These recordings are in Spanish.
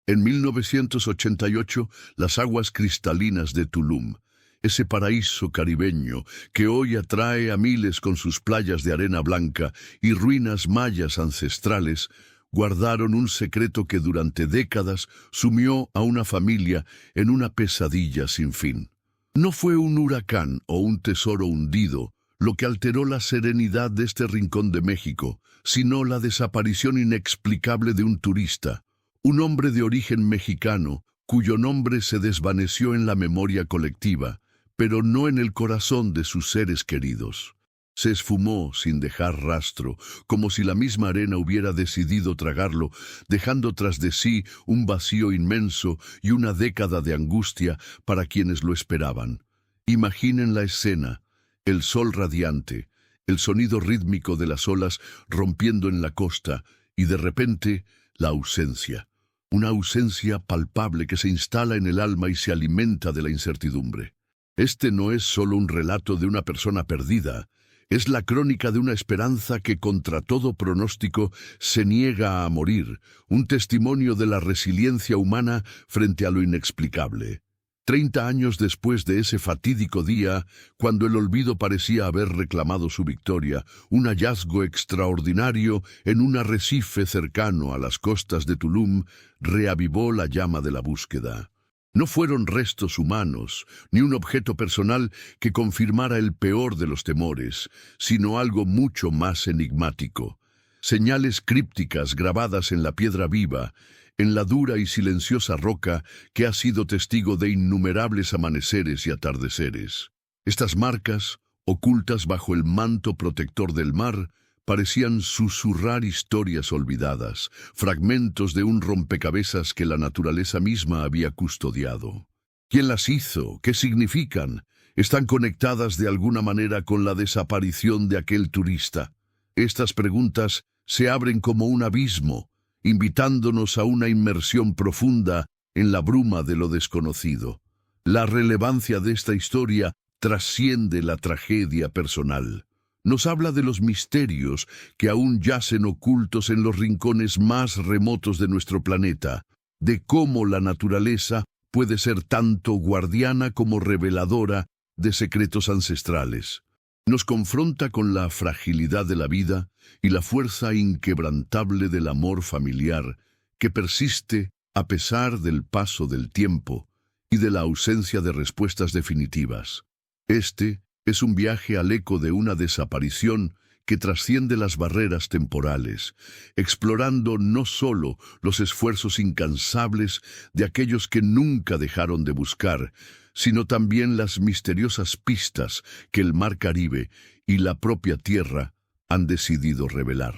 En 1988, las aguas cristalinas de Tulum, ese paraíso caribeño que hoy atrae a miles con sus playas de arena blanca y ruinas mayas ancestrales, guardaron un secreto que durante décadas sumió a una familia en una pesadilla sin fin. No fue un huracán o un tesoro hundido lo que alteró la serenidad de este rincón de México, sino la desaparición inexplicable de un turista, un hombre de origen mexicano, cuyo nombre se desvaneció en la memoria colectiva, pero no en el corazón de sus seres queridos. Se esfumó sin dejar rastro, como si la misma arena hubiera decidido tragarlo, dejando tras de sí un vacío inmenso y una década de angustia para quienes lo esperaban. Imaginen la escena, el sol radiante, el sonido rítmico de las olas rompiendo en la costa, y de repente, la ausencia. Una ausencia palpable que se instala en el alma y se alimenta de la incertidumbre. Este no es solo un relato de una persona perdida, es la crónica de una esperanza que contra todo pronóstico se niega a morir, un testimonio de la resiliencia humana frente a lo inexplicable. 30 años después de ese fatídico día, cuando el olvido parecía haber reclamado su victoria, un hallazgo extraordinario en un arrecife cercano a las costas de Tulum reavivó la llama de la búsqueda. No fueron restos humanos, ni un objeto personal que confirmara el peor de los temores, sino algo mucho más enigmático. Señales crípticas grabadas en la piedra viva, en la dura y silenciosa roca que ha sido testigo de innumerables amaneceres y atardeceres. Estas marcas, ocultas bajo el manto protector del mar, parecían susurrar historias olvidadas, fragmentos de un rompecabezas que la naturaleza misma había custodiado. ¿Quién las hizo? ¿Qué significan? ¿Están conectadas de alguna manera con la desaparición de aquel turista? Estas preguntas se abren como un abismo, invitándonos a una inmersión profunda en la bruma de lo desconocido. La relevancia de esta historia trasciende la tragedia personal. Nos habla de los misterios que aún yacen ocultos en los rincones más remotos de nuestro planeta, de cómo la naturaleza puede ser tanto guardiana como reveladora de secretos ancestrales. Nos confronta con la fragilidad de la vida y la fuerza inquebrantable del amor familiar que persiste a pesar del paso del tiempo y de la ausencia de respuestas definitivas. Este es un viaje al eco de una desaparición que trasciende las barreras temporales, explorando no solo los esfuerzos incansables de aquellos que nunca dejaron de buscar, sino también las misteriosas pistas que el Mar Caribe y la propia Tierra han decidido revelar.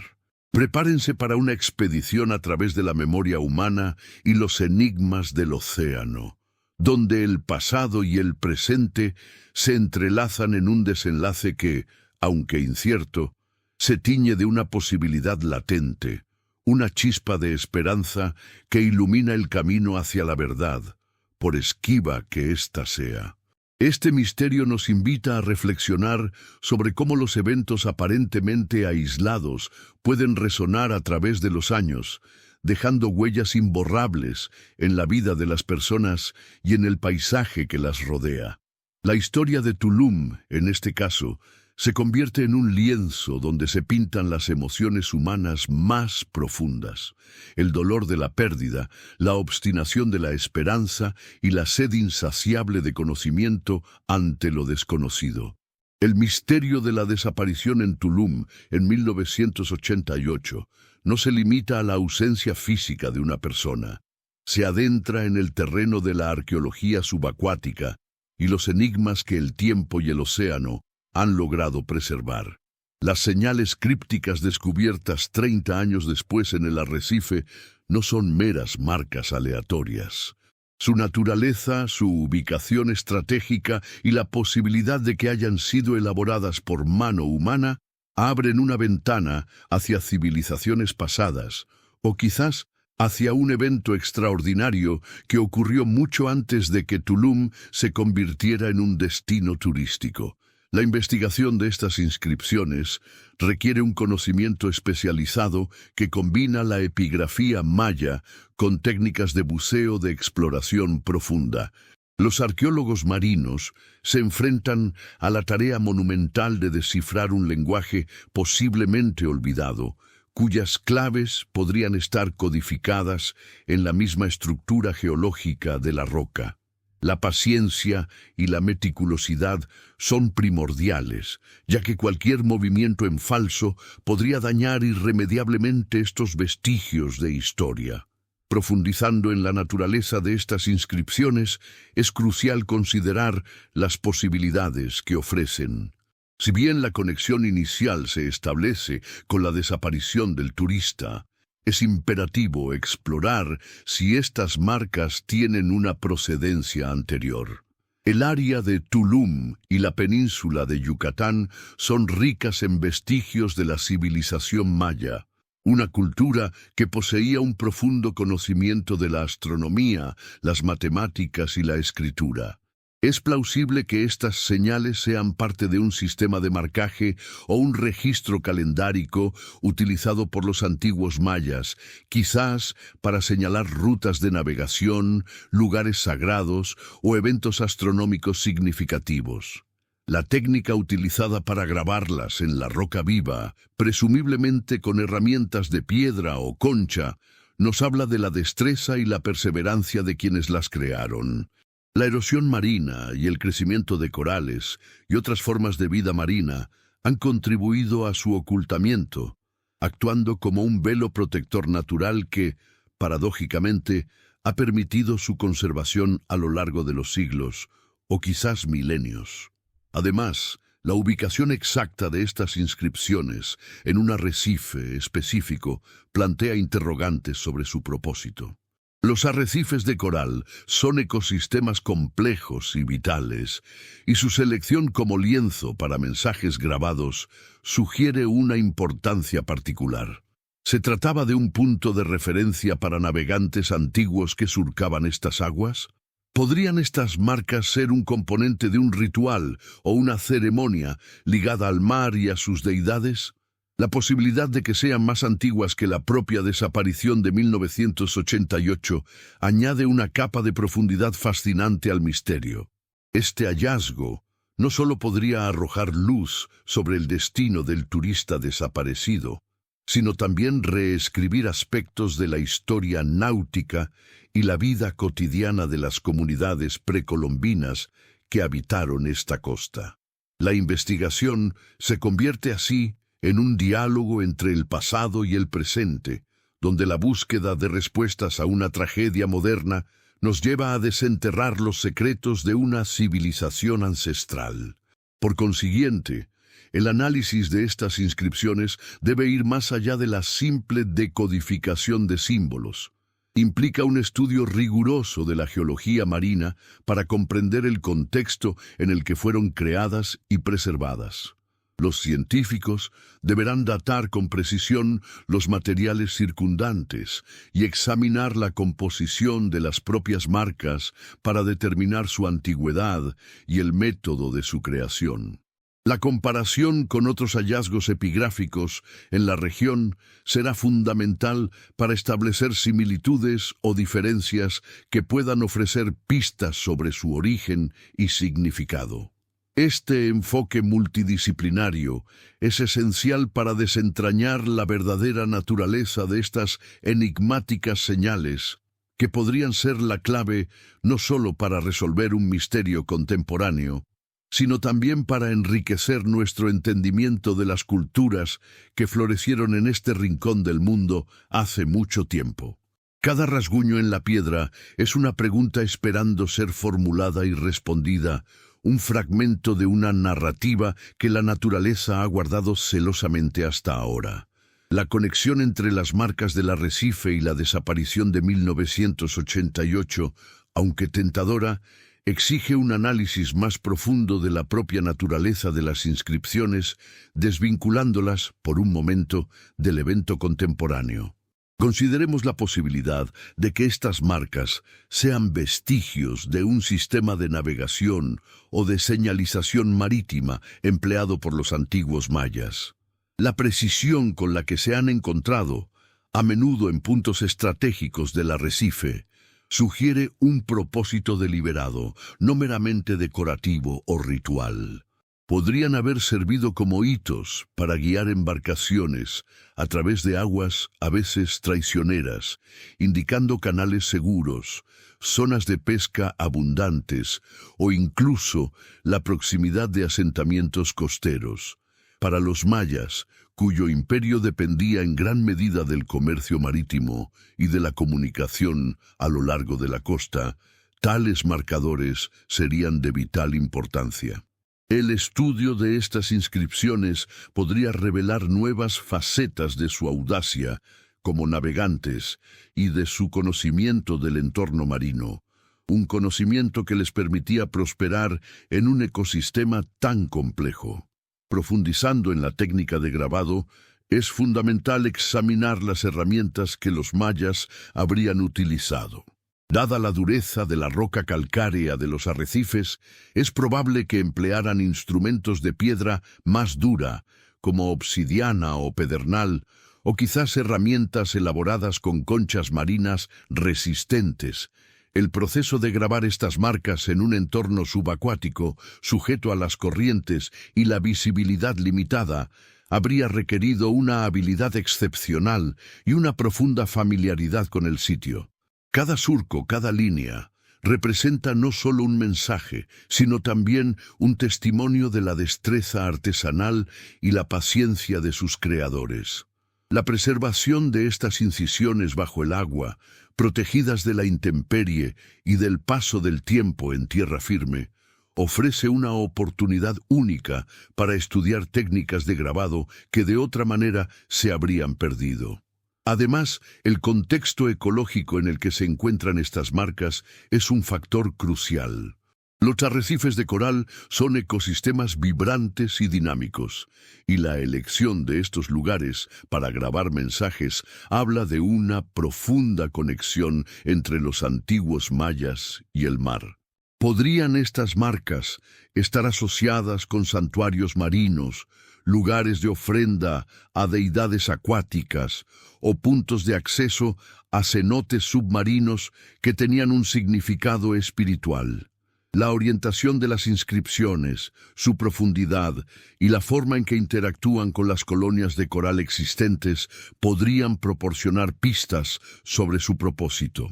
Prepárense para una expedición a través de la memoria humana y los enigmas del océano, donde el pasado y el presente se entrelazan en un desenlace que, aunque incierto, se tiñe de una posibilidad latente, una chispa de esperanza que ilumina el camino hacia la verdad, por esquiva que ésta sea. Este misterio nos invita a reflexionar sobre cómo los eventos aparentemente aislados pueden resonar a través de los años, dejando huellas imborrables en la vida de las personas y en el paisaje que las rodea. La historia de Tulum, en este caso, se convierte en un lienzo donde se pintan las emociones humanas más profundas, el dolor de la pérdida, la obstinación de la esperanza y la sed insaciable de conocimiento ante lo desconocido. El misterio de la desaparición en Tulum en 1988 no se limita a la ausencia física de una persona. Se adentra en el terreno de la arqueología subacuática y los enigmas que el tiempo y el océano han logrado preservar. Las señales crípticas descubiertas 30 años después en el arrecife no son meras marcas aleatorias. Su naturaleza, su ubicación estratégica y la posibilidad de que hayan sido elaboradas por mano humana abren una ventana hacia civilizaciones pasadas, o quizás hacia un evento extraordinario que ocurrió mucho antes de que Tulum se convirtiera en un destino turístico. La investigación de estas inscripciones requiere un conocimiento especializado que combina la epigrafía maya con técnicas de buceo de exploración profunda. Los arqueólogos marinos se enfrentan a la tarea monumental de descifrar un lenguaje posiblemente olvidado, cuyas claves podrían estar codificadas en la misma estructura geológica de la roca. La paciencia y la meticulosidad son primordiales, ya que cualquier movimiento en falso podría dañar irremediablemente estos vestigios de historia. Profundizando en la naturaleza de estas inscripciones, es crucial considerar las posibilidades que ofrecen. Si bien la conexión inicial se establece con la desaparición del turista, es imperativo explorar si estas marcas tienen una procedencia anterior. El área de Tulum y la península de Yucatán son ricas en vestigios de la civilización maya, una cultura que poseía un profundo conocimiento de la astronomía, las matemáticas y la escritura. Es plausible que estas señales sean parte de un sistema de marcaje o un registro calendárico utilizado por los antiguos mayas, quizás para señalar rutas de navegación, lugares sagrados o eventos astronómicos significativos. La técnica utilizada para grabarlas en la roca viva, presumiblemente con herramientas de piedra o concha, nos habla de la destreza y la perseverancia de quienes las crearon. La erosión marina y el crecimiento de corales y otras formas de vida marina han contribuido a su ocultamiento, actuando como un velo protector natural que, paradójicamente, ha permitido su conservación a lo largo de los siglos, o quizás milenios. Además, la ubicación exacta de estas inscripciones en un arrecife específico plantea interrogantes sobre su propósito. Los arrecifes de coral son ecosistemas complejos y vitales, y su selección como lienzo para mensajes grabados sugiere una importancia particular. ¿Se trataba de un punto de referencia para navegantes antiguos que surcaban estas aguas? ¿Podrían estas marcas ser un componente de un ritual o una ceremonia ligada al mar y a sus deidades? La posibilidad de que sean más antiguas que la propia desaparición de 1988 añade una capa de profundidad fascinante al misterio. Este hallazgo no solo podría arrojar luz sobre el destino del turista desaparecido, sino también reescribir aspectos de la historia náutica y la vida cotidiana de las comunidades precolombinas que habitaron esta costa. La investigación se convierte así en un diálogo entre el pasado y el presente, donde la búsqueda de respuestas a una tragedia moderna nos lleva a desenterrar los secretos de una civilización ancestral. Por consiguiente, el análisis de estas inscripciones debe ir más allá de la simple decodificación de símbolos. Implica un estudio riguroso de la geología marina para comprender el contexto en el que fueron creadas y preservadas. Los científicos deberán datar con precisión los materiales circundantes y examinar la composición de las propias marcas para determinar su antigüedad y el método de su creación. La comparación con otros hallazgos epigráficos en la región será fundamental para establecer similitudes o diferencias que puedan ofrecer pistas sobre su origen y significado. Este enfoque multidisciplinario es esencial para desentrañar la verdadera naturaleza de estas enigmáticas señales, que podrían ser la clave no solo para resolver un misterio contemporáneo, sino también para enriquecer nuestro entendimiento de las culturas que florecieron en este rincón del mundo hace mucho tiempo. Cada rasguño en la piedra es una pregunta esperando ser formulada y respondida, un fragmento de una narrativa que la naturaleza ha guardado celosamente hasta ahora. La conexión entre las marcas del arrecife y la desaparición de 1988, aunque tentadora, exige un análisis más profundo de la propia naturaleza de las inscripciones, desvinculándolas, por un momento, del evento contemporáneo. Consideremos la posibilidad de que estas marcas sean vestigios de un sistema de navegación o de señalización marítima empleado por los antiguos mayas. La precisión con la que se han encontrado, a menudo en puntos estratégicos del arrecife, sugiere un propósito deliberado, no meramente decorativo o ritual. Podrían haber servido como hitos para guiar embarcaciones a través de aguas a veces traicioneras, indicando canales seguros, zonas de pesca abundantes o incluso la proximidad de asentamientos costeros. Para los mayas, cuyo imperio dependía en gran medida del comercio marítimo y de la comunicación a lo largo de la costa, tales marcadores serían de vital importancia. El estudio de estas inscripciones podría revelar nuevas facetas de su audacia como navegantes y de su conocimiento del entorno marino, un conocimiento que les permitía prosperar en un ecosistema tan complejo. Profundizando en la técnica de grabado, es fundamental examinar las herramientas que los mayas habrían utilizado. Dada la dureza de la roca calcárea de los arrecifes, es probable que emplearan instrumentos de piedra más dura, como obsidiana o pedernal, o quizás herramientas elaboradas con conchas marinas resistentes. El proceso de grabar estas marcas en un entorno subacuático, sujeto a las corrientes y la visibilidad limitada, habría requerido una habilidad excepcional y una profunda familiaridad con el sitio. Cada surco, cada línea, representa no solo un mensaje, sino también un testimonio de la destreza artesanal y la paciencia de sus creadores. La preservación de estas incisiones bajo el agua, protegidas de la intemperie y del paso del tiempo en tierra firme, ofrece una oportunidad única para estudiar técnicas de grabado que de otra manera se habrían perdido. Además, el contexto ecológico en el que se encuentran estas marcas es un factor crucial. Los arrecifes de coral son ecosistemas vibrantes y dinámicos, y la elección de estos lugares para grabar mensajes habla de una profunda conexión entre los antiguos mayas y el mar. ¿Podrían estas marcas estar asociadas con santuarios marinos, lugares de ofrenda a deidades acuáticas o puntos de acceso a cenotes submarinos que tenían un significado espiritual? La orientación de las inscripciones, su profundidad y la forma en que interactúan con las colonias de coral existentes podrían proporcionar pistas sobre su propósito.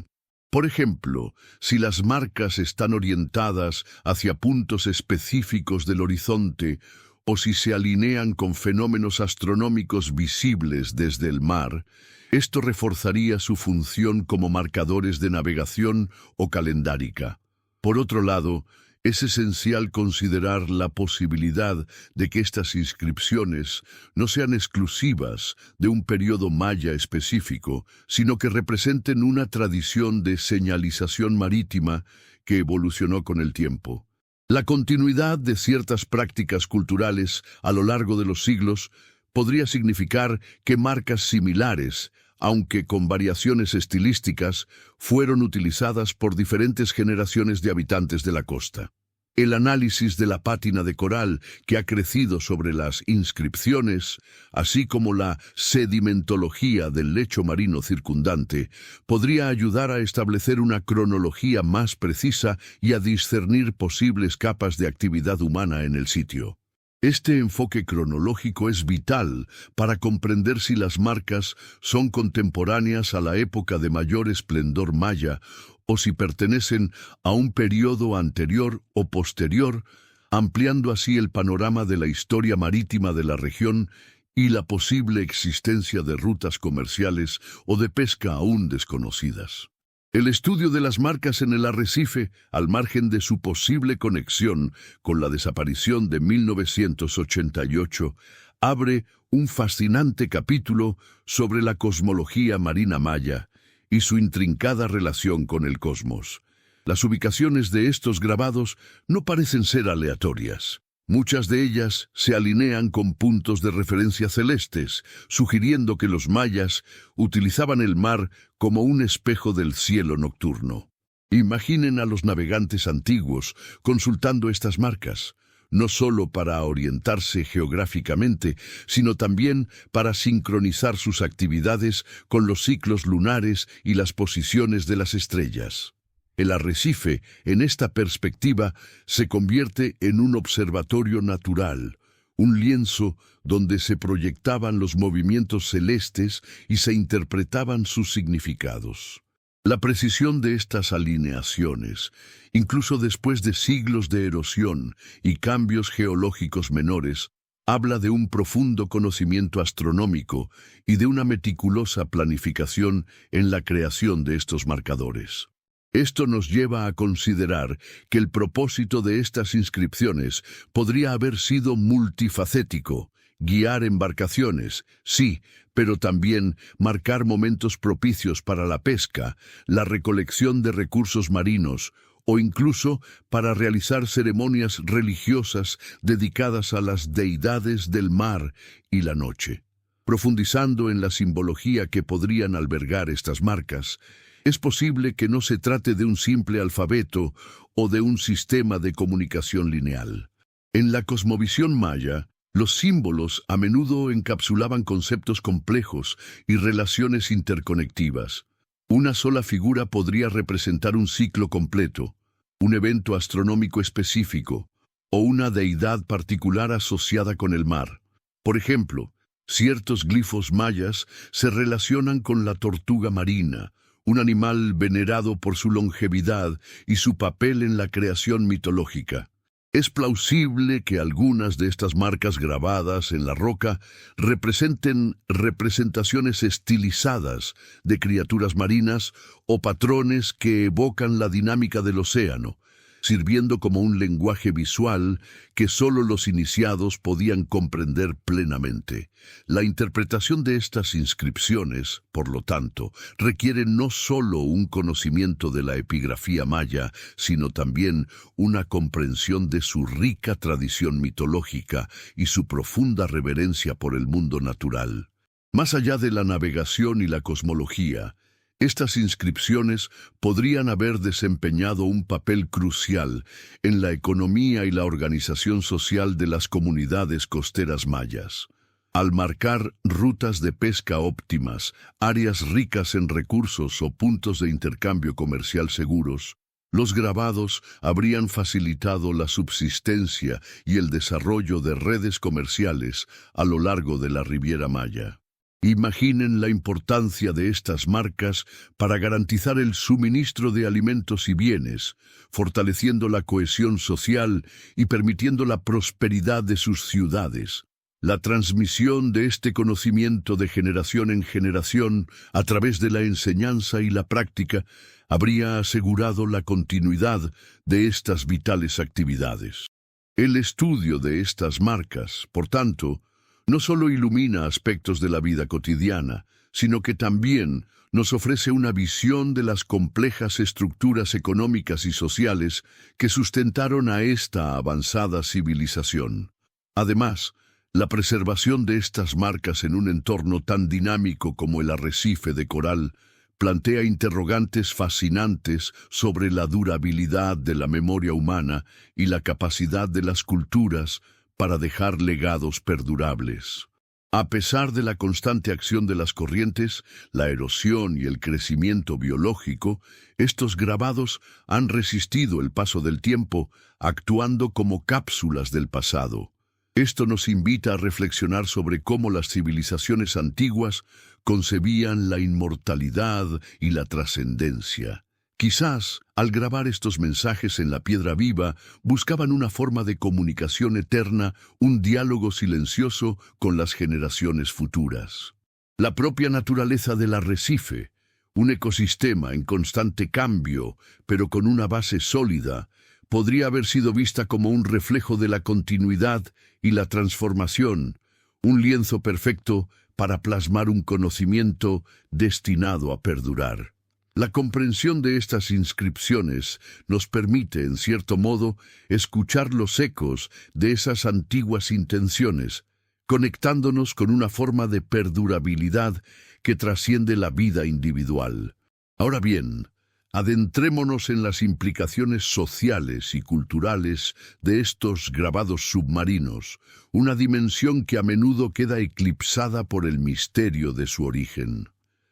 Por ejemplo, si las marcas están orientadas hacia puntos específicos del horizonte o si se alinean con fenómenos astronómicos visibles desde el mar, esto reforzaría su función como marcadores de navegación o calendárica. Por otro lado, es esencial considerar la posibilidad de que estas inscripciones no sean exclusivas de un periodo maya específico, sino que representen una tradición de señalización marítima que evolucionó con el tiempo. La continuidad de ciertas prácticas culturales a lo largo de los siglos podría significar que marcas similares, aunque con variaciones estilísticas, fueron utilizadas por diferentes generaciones de habitantes de la costa. El análisis de la pátina de coral que ha crecido sobre las inscripciones, así como la sedimentología del lecho marino circundante, podría ayudar a establecer una cronología más precisa y a discernir posibles capas de actividad humana en el sitio. Este enfoque cronológico es vital para comprender si las marcas son contemporáneas a la época de mayor esplendor maya o si pertenecen a un periodo anterior o posterior, ampliando así el panorama de la historia marítima de la región y la posible existencia de rutas comerciales o de pesca aún desconocidas. El estudio de las marcas en el arrecife, al margen de su posible conexión con la desaparición de 1988, abre un fascinante capítulo sobre la cosmología marina maya y su intrincada relación con el cosmos. Las ubicaciones de estos grabados no parecen ser aleatorias. Muchas de ellas se alinean con puntos de referencia celestes, sugiriendo que los mayas utilizaban el mar como un espejo del cielo nocturno. Imaginen a los navegantes antiguos consultando estas marcas, no solo para orientarse geográficamente, sino también para sincronizar sus actividades con los ciclos lunares y las posiciones de las estrellas. El arrecife, en esta perspectiva, se convierte en un observatorio natural, un lienzo donde se proyectaban los movimientos celestes y se interpretaban sus significados. La precisión de estas alineaciones, incluso después de siglos de erosión y cambios geológicos menores, habla de un profundo conocimiento astronómico y de una meticulosa planificación en la creación de estos marcadores. Esto nos lleva a considerar que el propósito de estas inscripciones podría haber sido multifacético: guiar embarcaciones, sí, pero también marcar momentos propicios para la pesca, la recolección de recursos marinos, o incluso para realizar ceremonias religiosas dedicadas a las deidades del mar y la noche. Profundizando en la simbología que podrían albergar estas marcas, es posible que no se trate de un simple alfabeto o de un sistema de comunicación lineal. En la cosmovisión maya, los símbolos a menudo encapsulaban conceptos complejos y relaciones interconectivas. Una sola figura podría representar un ciclo completo, un evento astronómico específico o una deidad particular asociada con el mar. Por ejemplo, ciertos glifos mayas se relacionan con la tortuga marina, un animal venerado por su longevidad y su papel en la creación mitológica. Es plausible que algunas de estas marcas grabadas en la roca representen representaciones estilizadas de criaturas marinas o patrones que evocan la dinámica del océano, sirviendo como un lenguaje visual que solo los iniciados podían comprender plenamente. La interpretación de estas inscripciones, por lo tanto, requiere no solo un conocimiento de la epigrafía maya, sino también una comprensión de su rica tradición mitológica y su profunda reverencia por el mundo natural. Más allá de la navegación y la cosmología, estas inscripciones podrían haber desempeñado un papel crucial en la economía y la organización social de las comunidades costeras mayas. Al marcar rutas de pesca óptimas, áreas ricas en recursos o puntos de intercambio comercial seguros, los grabados habrían facilitado la subsistencia y el desarrollo de redes comerciales a lo largo de la Riviera Maya. Imaginen la importancia de estas marcas para garantizar el suministro de alimentos y bienes, fortaleciendo la cohesión social y permitiendo la prosperidad de sus ciudades. La transmisión de este conocimiento de generación en generación, a través de la enseñanza y la práctica, habría asegurado la continuidad de estas vitales actividades. El estudio de estas marcas, por tanto, no solo ilumina aspectos de la vida cotidiana, sino que también nos ofrece una visión de las complejas estructuras económicas y sociales que sustentaron a esta avanzada civilización. Además, la preservación de estas marcas en un entorno tan dinámico como el arrecife de coral plantea interrogantes fascinantes sobre la durabilidad de la memoria humana y la capacidad de las culturas para dejar legados perdurables. A pesar de la constante acción de las corrientes, la erosión y el crecimiento biológico, estos grabados han resistido el paso del tiempo, actuando como cápsulas del pasado. Esto nos invita a reflexionar sobre cómo las civilizaciones antiguas concebían la inmortalidad y la trascendencia. Quizás, al grabar estos mensajes en la piedra viva, buscaban una forma de comunicación eterna, un diálogo silencioso con las generaciones futuras. La propia naturaleza del arrecife, un ecosistema en constante cambio, pero con una base sólida, podría haber sido vista como un reflejo de la continuidad y la transformación, un lienzo perfecto para plasmar un conocimiento destinado a perdurar. La comprensión de estas inscripciones nos permite, en cierto modo, escuchar los ecos de esas antiguas intenciones, conectándonos con una forma de perdurabilidad que trasciende la vida individual. Ahora bien, adentrémonos en las implicaciones sociales y culturales de estos grabados submarinos, una dimensión que a menudo queda eclipsada por el misterio de su origen.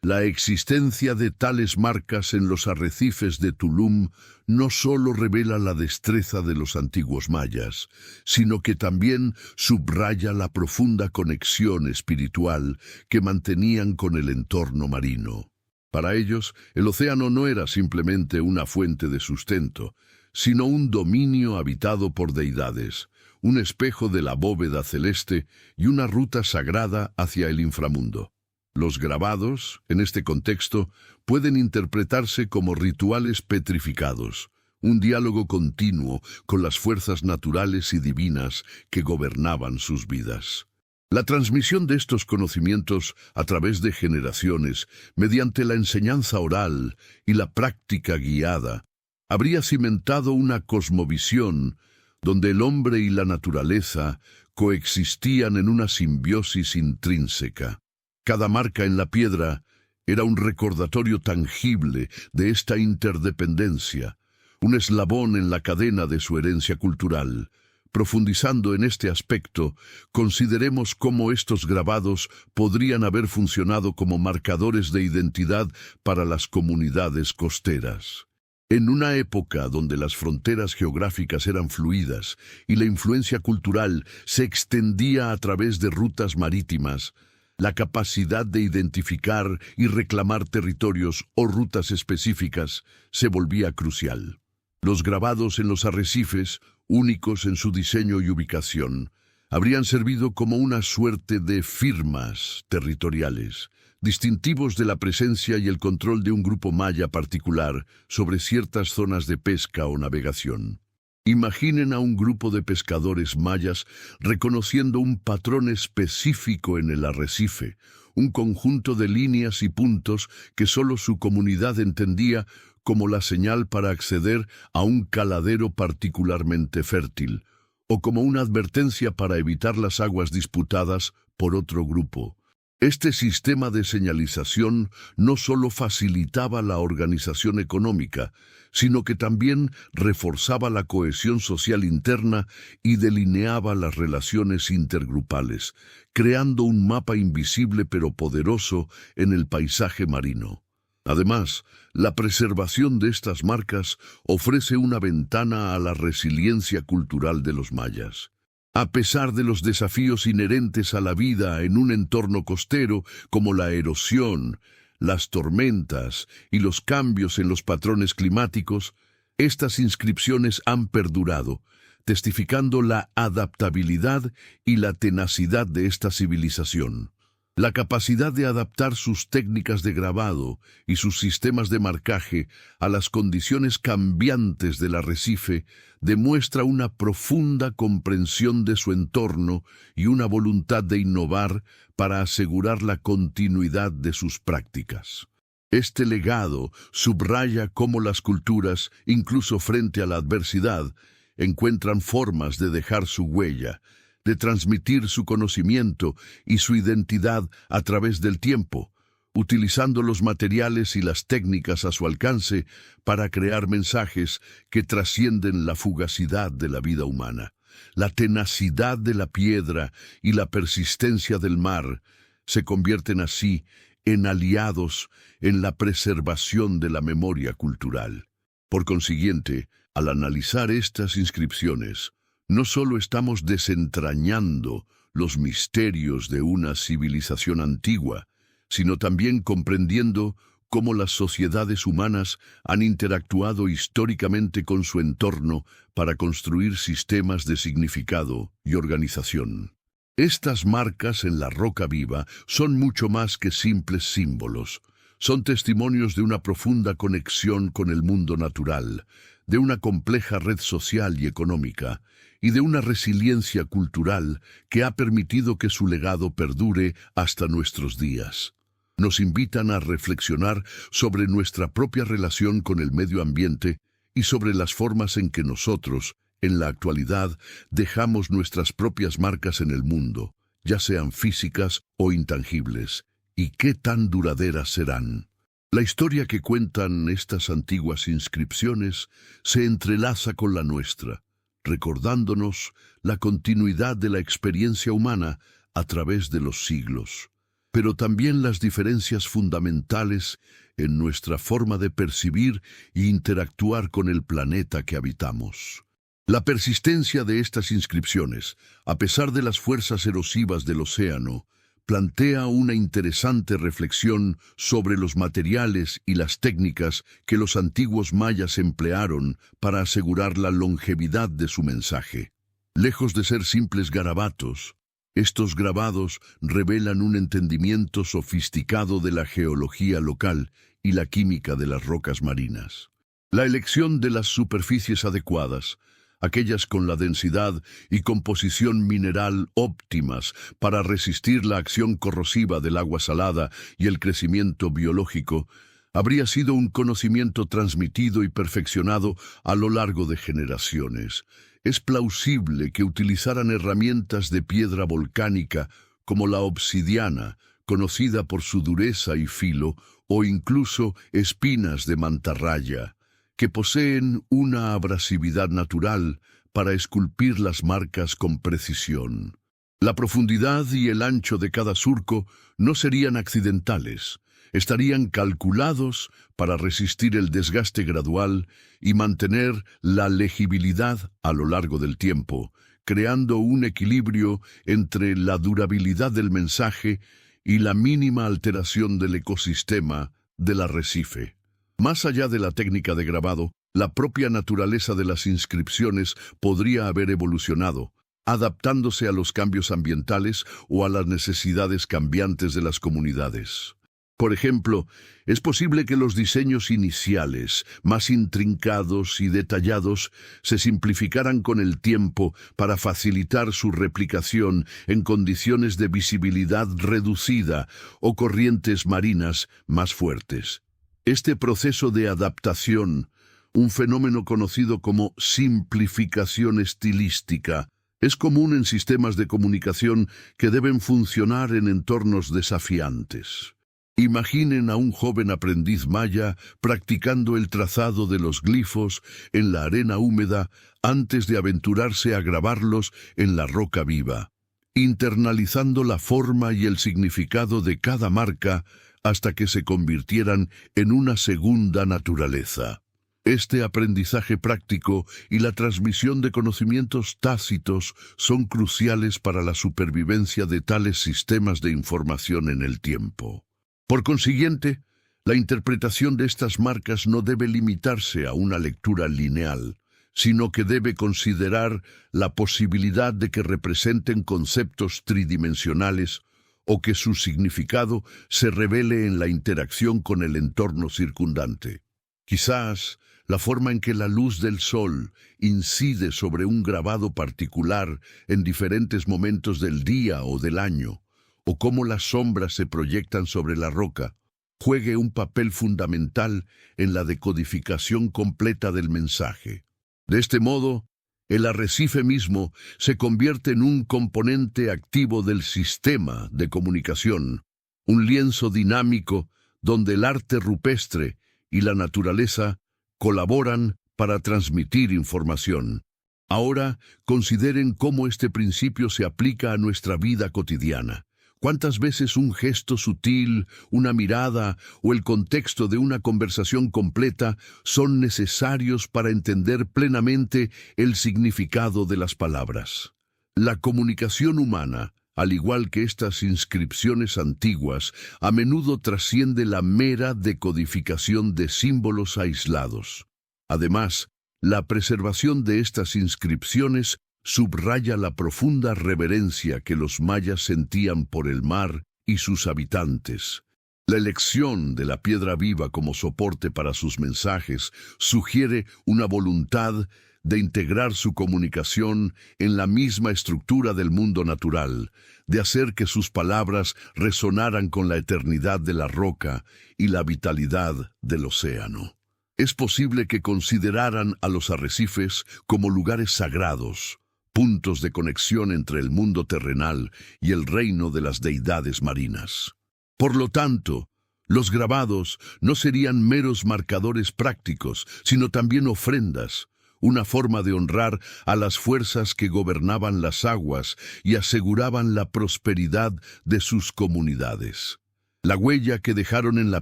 La existencia de tales marcas en los arrecifes de Tulum no solo revela la destreza de los antiguos mayas, sino que también subraya la profunda conexión espiritual que mantenían con el entorno marino. Para ellos, el océano no era simplemente una fuente de sustento, sino un dominio habitado por deidades, un espejo de la bóveda celeste y una ruta sagrada hacia el inframundo. Los grabados, en este contexto, pueden interpretarse como rituales petrificados, un diálogo continuo con las fuerzas naturales y divinas que gobernaban sus vidas. La transmisión de estos conocimientos a través de generaciones, mediante la enseñanza oral y la práctica guiada, habría cimentado una cosmovisión donde el hombre y la naturaleza coexistían en una simbiosis intrínseca. Cada marca en la piedra era un recordatorio tangible de esta interdependencia, un eslabón en la cadena de su herencia cultural. Profundizando en este aspecto, consideremos cómo estos grabados podrían haber funcionado como marcadores de identidad para las comunidades costeras. En una época donde las fronteras geográficas eran fluidas y la influencia cultural se extendía a través de rutas marítimas, la capacidad de identificar y reclamar territorios o rutas específicas se volvía crucial. Los grabados en los arrecifes, únicos en su diseño y ubicación, habrían servido como una suerte de firmas territoriales, distintivos de la presencia y el control de un grupo maya particular sobre ciertas zonas de pesca o navegación. Imaginen a un grupo de pescadores mayas reconociendo un patrón específico en el arrecife, un conjunto de líneas y puntos que solo su comunidad entendía como la señal para acceder a un caladero particularmente fértil, o como una advertencia para evitar las aguas disputadas por otro grupo. Este sistema de señalización no solo facilitaba la organización económica, sino que también reforzaba la cohesión social interna y delineaba las relaciones intergrupales, creando un mapa invisible pero poderoso en el paisaje marino. Además, la preservación de estas marcas ofrece una ventana a la resiliencia cultural de los mayas. A pesar de los desafíos inherentes a la vida en un entorno costero como la erosión, las tormentas y los cambios en los patrones climáticos, estas inscripciones han perdurado, testificando la adaptabilidad y la tenacidad de esta civilización. La capacidad de adaptar sus técnicas de grabado y sus sistemas de marcaje a las condiciones cambiantes del arrecife demuestra una profunda comprensión de su entorno y una voluntad de innovar para asegurar la continuidad de sus prácticas. Este legado subraya cómo las culturas, incluso frente a la adversidad, encuentran formas de dejar su huella, de transmitir su conocimiento y su identidad a través del tiempo, utilizando los materiales y las técnicas a su alcance para crear mensajes que trascienden la fugacidad de la vida humana. La tenacidad de la piedra y la persistencia del mar se convierten así en aliados en la preservación de la memoria cultural. Por consiguiente, al analizar estas inscripciones, no solo estamos desentrañando los misterios de una civilización antigua, sino también comprendiendo cómo las sociedades humanas han interactuado históricamente con su entorno para construir sistemas de significado y organización. Estas marcas en la roca viva son mucho más que simples símbolos. Son testimonios de una profunda conexión con el mundo natural, de una compleja red social y económica, y de una resiliencia cultural que ha permitido que su legado perdure hasta nuestros días. Nos invitan a reflexionar sobre nuestra propia relación con el medio ambiente y sobre las formas en que nosotros, en la actualidad, dejamos nuestras propias marcas en el mundo, ya sean físicas o intangibles, y qué tan duraderas serán. La historia que cuentan estas antiguas inscripciones se entrelaza con la nuestra, recordándonos la continuidad de la experiencia humana a través de los siglos, pero también las diferencias fundamentales en nuestra forma de percibir e interactuar con el planeta que habitamos. La persistencia de estas inscripciones, a pesar de las fuerzas erosivas del océano, plantea una interesante reflexión sobre los materiales y las técnicas que los antiguos mayas emplearon para asegurar la longevidad de su mensaje. Lejos de ser simples garabatos, estos grabados revelan un entendimiento sofisticado de la geología local y la química de las rocas marinas. La elección de las superficies adecuadas, aquellas con la densidad y composición mineral óptimas para resistir la acción corrosiva del agua salada y el crecimiento biológico, habría sido un conocimiento transmitido y perfeccionado a lo largo de generaciones. Es plausible que utilizaran herramientas de piedra volcánica como la obsidiana, conocida por su dureza y filo, o incluso espinas de mantarraya, que poseen una abrasividad natural para esculpir las marcas con precisión. La profundidad y el ancho de cada surco no serían accidentales, estarían calculados para resistir el desgaste gradual y mantener la legibilidad a lo largo del tiempo, creando un equilibrio entre la durabilidad del mensaje y la mínima alteración del ecosistema del arrecife. Más allá de la técnica de grabado, la propia naturaleza de las inscripciones podría haber evolucionado, adaptándose a los cambios ambientales o a las necesidades cambiantes de las comunidades. Por ejemplo, es posible que los diseños iniciales, más intrincados y detallados, se simplificaran con el tiempo para facilitar su replicación en condiciones de visibilidad reducida o corrientes marinas más fuertes. Este proceso de adaptación, un fenómeno conocido como simplificación estilística, es común en sistemas de comunicación que deben funcionar en entornos desafiantes. Imaginen a un joven aprendiz maya practicando el trazado de los glifos en la arena húmeda antes de aventurarse a grabarlos en la roca viva, internalizando la forma y el significado de cada marca hasta que se convirtieran en una segunda naturaleza. Este aprendizaje práctico y la transmisión de conocimientos tácitos son cruciales para la supervivencia de tales sistemas de información en el tiempo. Por consiguiente, la interpretación de estas marcas no debe limitarse a una lectura lineal, sino que debe considerar la posibilidad de que representen conceptos tridimensionales o que su significado se revele en la interacción con el entorno circundante. Quizás la forma en que la luz del sol incide sobre un grabado particular en diferentes momentos del día o del año, o cómo las sombras se proyectan sobre la roca, juegue un papel fundamental en la decodificación completa del mensaje. De este modo, el arrecife mismo se convierte en un componente activo del sistema de comunicación, un lienzo dinámico donde el arte rupestre y la naturaleza colaboran para transmitir información. Ahora, consideren cómo este principio se aplica a nuestra vida cotidiana. ¿Cuántas veces un gesto sutil, una mirada o el contexto de una conversación completa son necesarios para entender plenamente el significado de las palabras? La comunicación humana, al igual que estas inscripciones antiguas, a menudo trasciende la mera decodificación de símbolos aislados. Además, la preservación de estas inscripciones subraya la profunda reverencia que los mayas sentían por el mar y sus habitantes. La elección de la piedra viva como soporte para sus mensajes sugiere una voluntad de integrar su comunicación en la misma estructura del mundo natural, de hacer que sus palabras resonaran con la eternidad de la roca y la vitalidad del océano. Es posible que consideraran a los arrecifes como lugares sagrados, puntos de conexión entre el mundo terrenal y el reino de las deidades marinas. Por lo tanto, los grabados no serían meros marcadores prácticos, sino también ofrendas, una forma de honrar a las fuerzas que gobernaban las aguas y aseguraban la prosperidad de sus comunidades. La huella que dejaron en la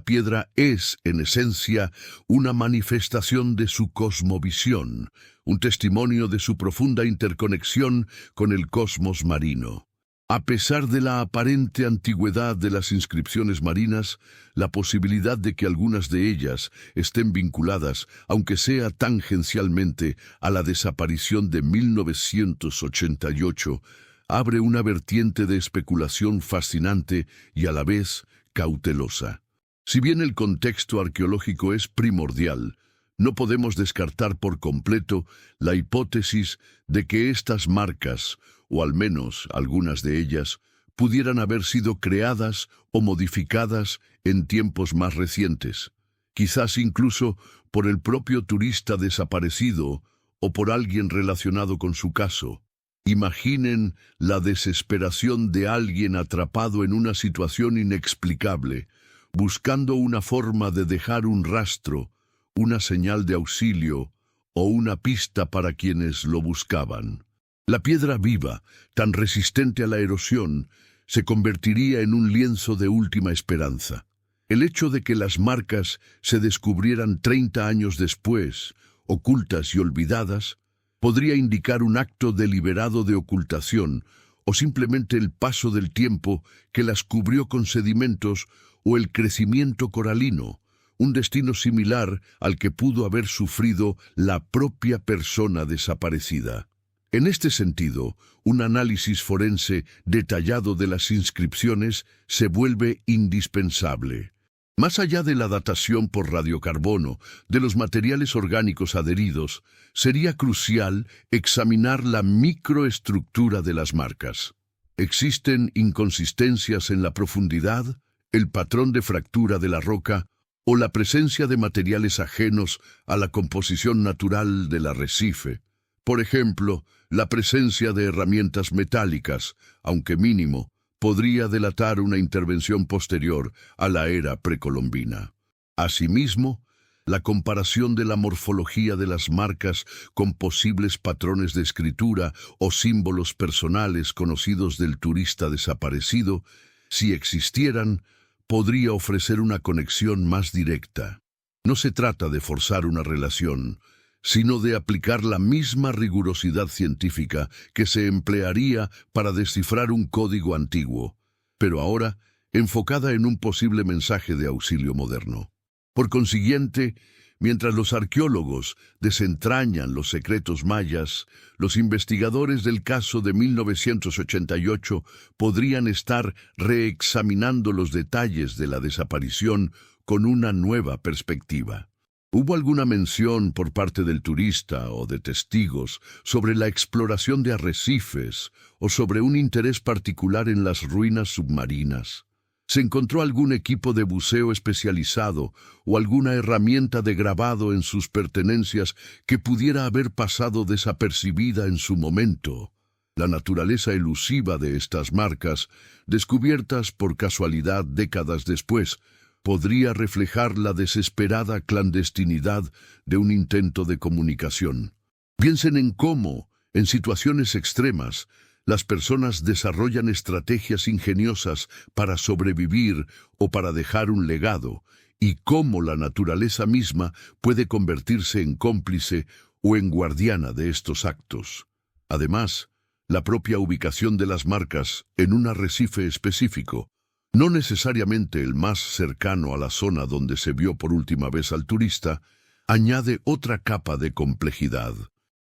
piedra es, en esencia, una manifestación de su cosmovisión, un testimonio de su profunda interconexión con el cosmos marino. A pesar de la aparente antigüedad de las inscripciones marinas, la posibilidad de que algunas de ellas estén vinculadas, aunque sea tangencialmente, a la desaparición de 1988, abre una vertiente de especulación fascinante y a la vez cautelosa. Si bien el contexto arqueológico es primordial, no podemos descartar por completo la hipótesis de que estas marcas, o al menos algunas de ellas, pudieran haber sido creadas o modificadas en tiempos más recientes, quizás incluso por el propio turista desaparecido o por alguien relacionado con su caso. Imaginen la desesperación de alguien atrapado en una situación inexplicable, buscando una forma de dejar un rastro, una señal de auxilio o una pista para quienes lo buscaban. La piedra viva, tan resistente a la erosión, se convertiría en un lienzo de última esperanza. El hecho de que las marcas se descubrieran 30 años después, ocultas y olvidadas, podría indicar un acto deliberado de ocultación o simplemente el paso del tiempo que las cubrió con sedimentos o el crecimiento coralino, un destino similar al que pudo haber sufrido la propia persona desaparecida. En este sentido, un análisis forense detallado de las inscripciones se vuelve indispensable. Más allá de la datación por radiocarbono de los materiales orgánicos adheridos, sería crucial examinar la microestructura de las marcas. ¿Existen inconsistencias en la profundidad, el patrón de fractura de la roca o la presencia de materiales ajenos a la composición natural del arrecife? Por ejemplo, la presencia de herramientas metálicas, aunque mínimo, podría delatar una intervención posterior a la era precolombina. Asimismo, la comparación de la morfología de las marcas con posibles patrones de escritura o símbolos personales conocidos del turista desaparecido, si existieran, podría ofrecer una conexión más directa. No se trata de forzar una relación, sino de aplicar la misma rigurosidad científica que se emplearía para descifrar un código antiguo, pero ahora enfocada en un posible mensaje de auxilio moderno. Por consiguiente, mientras los arqueólogos desentrañan los secretos mayas, los investigadores del caso de 1988 podrían estar reexaminando los detalles de la desaparición con una nueva perspectiva. ¿Hubo alguna mención por parte del turista o de testigos sobre la exploración de arrecifes o sobre un interés particular en las ruinas submarinas? ¿Se encontró algún equipo de buceo especializado o alguna herramienta de grabado en sus pertenencias que pudiera haber pasado desapercibida en su momento? La naturaleza elusiva de estas marcas, descubiertas por casualidad décadas después, podría reflejar la desesperada clandestinidad de un intento de comunicación. Piensen en cómo, en situaciones extremas, las personas desarrollan estrategias ingeniosas para sobrevivir o para dejar un legado, y cómo la naturaleza misma puede convertirse en cómplice o en guardiana de estos actos. Además, la propia ubicación de las marcas en un arrecife específico, no necesariamente el más cercano a la zona donde se vio por última vez al turista, añade otra capa de complejidad.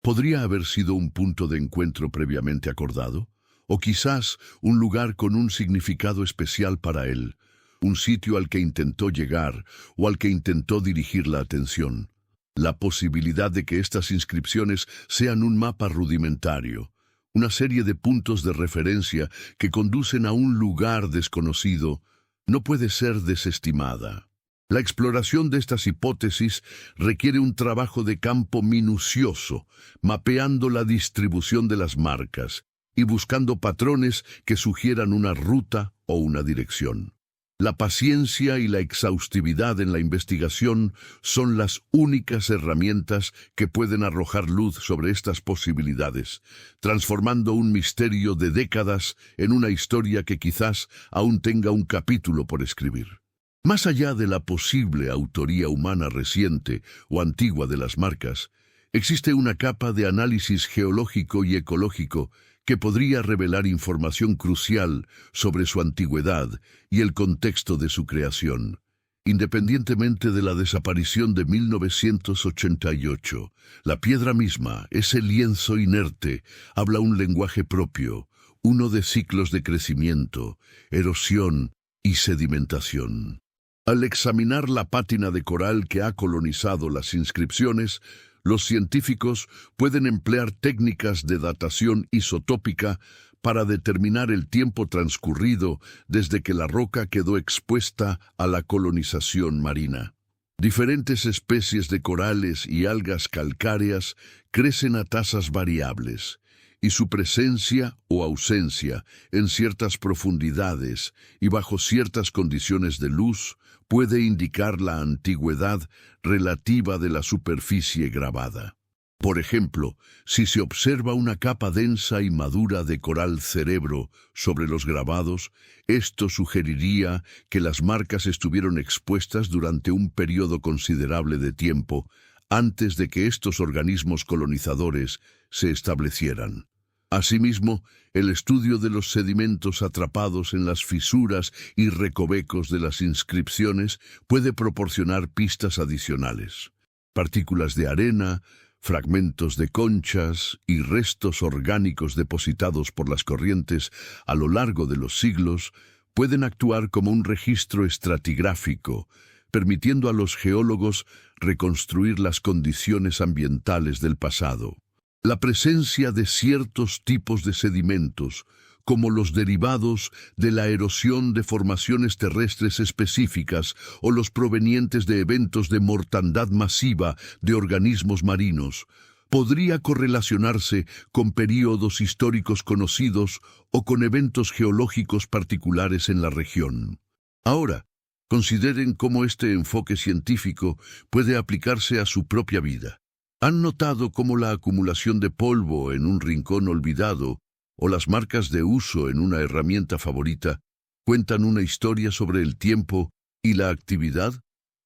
¿Podría haber sido un punto de encuentro previamente acordado? ¿O quizás un lugar con un significado especial para él? ¿Un sitio al que intentó llegar o al que intentó dirigir la atención? La posibilidad de que estas inscripciones sean un mapa rudimentario, una serie de puntos de referencia que conducen a un lugar desconocido, no puede ser desestimada. La exploración de estas hipótesis requiere un trabajo de campo minucioso, mapeando la distribución de las marcas y buscando patrones que sugieran una ruta o una dirección. La paciencia y la exhaustividad en la investigación son las únicas herramientas que pueden arrojar luz sobre estas posibilidades, transformando un misterio de décadas en una historia que quizás aún tenga un capítulo por escribir. Más allá de la posible autoría humana reciente o antigua de las marcas, existe una capa de análisis geológico y ecológico que podría revelar información crucial sobre su antigüedad y el contexto de su creación. Independientemente de la desaparición de 1988, la piedra misma, ese lienzo inerte, habla un lenguaje propio, uno de ciclos de crecimiento, erosión y sedimentación. Al examinar la pátina de coral que ha colonizado las inscripciones, los científicos pueden emplear técnicas de datación isotópica para determinar el tiempo transcurrido desde que la roca quedó expuesta a la colonización marina. Diferentes especies de corales y algas calcáreas crecen a tasas variables, y su presencia o ausencia en ciertas profundidades y bajo ciertas condiciones de luz puede indicar la antigüedad relativa de la superficie grabada. Por ejemplo, si se observa una capa densa y madura de coral cerebro sobre los grabados, esto sugeriría que las marcas estuvieron expuestas durante un periodo considerable de tiempo antes de que estos organismos colonizadores se establecieran. Asimismo, el estudio de los sedimentos atrapados en las fisuras y recovecos de las inscripciones puede proporcionar pistas adicionales. Partículas de arena, fragmentos de conchas y restos orgánicos depositados por las corrientes a lo largo de los siglos pueden actuar como un registro estratigráfico, permitiendo a los geólogos reconstruir las condiciones ambientales del pasado. La presencia de ciertos tipos de sedimentos, como los derivados de la erosión de formaciones terrestres específicas o los provenientes de eventos de mortandad masiva de organismos marinos, podría correlacionarse con períodos históricos conocidos o con eventos geológicos particulares en la región. Ahora, consideren cómo este enfoque científico puede aplicarse a su propia vida. ¿Han notado cómo la acumulación de polvo en un rincón olvidado o las marcas de uso en una herramienta favorita cuentan una historia sobre el tiempo y la actividad?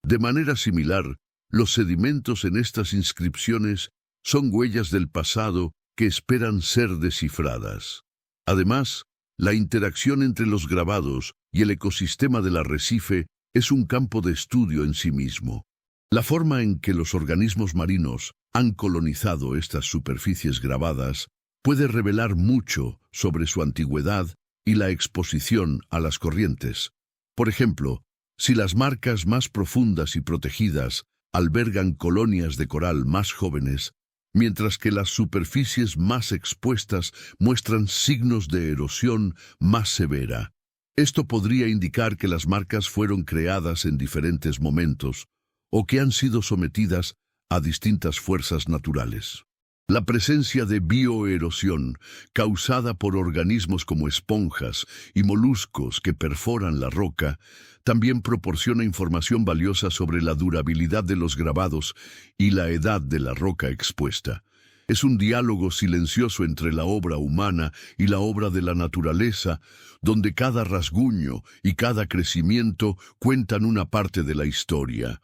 De manera similar, los sedimentos en estas inscripciones son huellas del pasado que esperan ser descifradas. Además, la interacción entre los grabados y el ecosistema del arrecife es un campo de estudio en sí mismo. La forma en que los organismos marinos han colonizado estas superficies grabadas puede revelar mucho sobre su antigüedad y la exposición a las corrientes. Por ejemplo, si las marcas más profundas y protegidas albergan colonias de coral más jóvenes, mientras que las superficies más expuestas muestran signos de erosión más severa. Esto podría indicar que las marcas fueron creadas en diferentes momentos o que han sido sometidas a distintas fuerzas naturales. La presencia de bioerosión, causada por organismos como esponjas y moluscos que perforan la roca, también proporciona información valiosa sobre la durabilidad de los grabados y la edad de la roca expuesta. Es un diálogo silencioso entre la obra humana y la obra de la naturaleza, donde cada rasguño y cada crecimiento cuentan una parte de la historia.